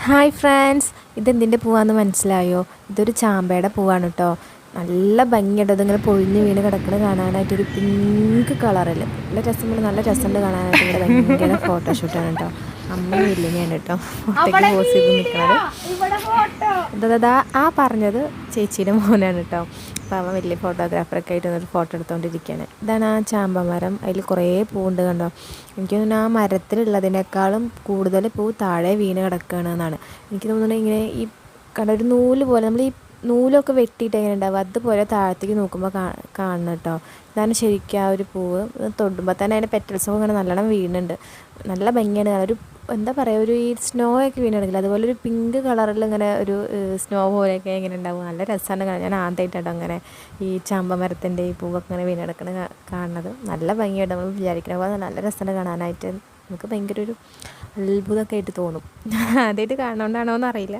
Hi friends, ഇതെന്തിൻ്റെ പൂവാന്ന് മനസ്സിലായോ? ഇതൊരു ചാമ്പയുടെ പൂവാണ് കേട്ടോ. നല്ല ഭംഗിയുണ്ട്. ഇതിങ്ങനെ പൊഴിഞ്ഞ് വീണ് കിടക്കുന്നത് കാണാനായിട്ടൊരു പിങ്ക് കളറിൽ നല്ല രസമുണ്ട്. നല്ല രസമുണ്ട് കാണാനായിട്ട്. ഇവിടെ ഭയങ്കര ഫോട്ടോഷൂട്ടാണ് കേട്ടോ. അമ്മയും വല്യമ്മയാണ് കേട്ടോ ഫോട്ടോയ്ക്ക് പോസ് ചെയ്ത് നിൽക്കുന്നത്. ഇതാ ആ പറഞ്ഞത് ചേച്ചീൻ്റെ മോനാണ് കേട്ടോ. അപ്പോൾ അവൻ വലിയ ഫോട്ടോഗ്രാഫറൊക്കെ ആയിട്ട് വന്നൊരു ഫോട്ടോ എടുത്തുകൊണ്ടിരിക്കുകയാണ്. ഇതാണ് ആ ചാമ്പ മരം. അതിൽ കുറേ പൂവുണ്ട് കണ്ടോ. എനിക്ക് തോന്നുന്നു ആ മരത്തിലുള്ളതിനേക്കാളും കൂടുതൽ പൂ താഴെ വീണ് കിടക്കുകയാണ് എന്നാണ് എനിക്ക് തോന്നുന്നത്. ഇങ്ങനെ ഈ കണ്ട ഒരു നൂല് പോലെ നമ്മൾ ഈ നൂലൊക്കെ വെട്ടിയിട്ട് എങ്ങനെ ഉണ്ടാവും അതുപോലെ താഴത്തേക്ക് നോക്കുമ്പോൾ കാണണം കേട്ടോ. ഇതാണ് ശരിക്കും ആ ഒരു പൂവ്. തൊടുമ്പോൾ തന്നെ അതിൻ്റെ പെറ്റൽസൊക്കെ ഇങ്ങനെ നല്ലോണം വീണുണ്ട്. നല്ല ഭംഗിയാണ്. ഒരു എന്താ പറയുക, ഒരു ഈ സ്നോ ഒക്കെ വീണെടുക്കില്ല അതുപോലെ ഒരു പിങ്ക് കളറിൽ ഇങ്ങനെ ഒരു സ്നോ പോലെയൊക്കെ ഇങ്ങനെ ഉണ്ടാവും. നല്ല രസമാണ് കാണാൻ. ഞാൻ ആദ്യമായിട്ടാണ് അങ്ങനെ ഈ ചാമ്പ മരത്തിൻ്റെ ഈ പൂവൊക്കെ ഇങ്ങനെ വീണെടുക്കണ കാണുന്നത്. നല്ല ഭംഗിയായിട്ട് നമ്മൾ വിചാരിക്കണ പോലെ നല്ല രസമാണ് കാണാനായിട്ട്. നമുക്ക് ഭയങ്കര ഒരു അത്ഭുതമൊക്കെ ആയിട്ട് തോന്നും. ആദ്യമായിട്ട് കാണുന്നതുകൊണ്ടാണോ എന്നറിയില്ല.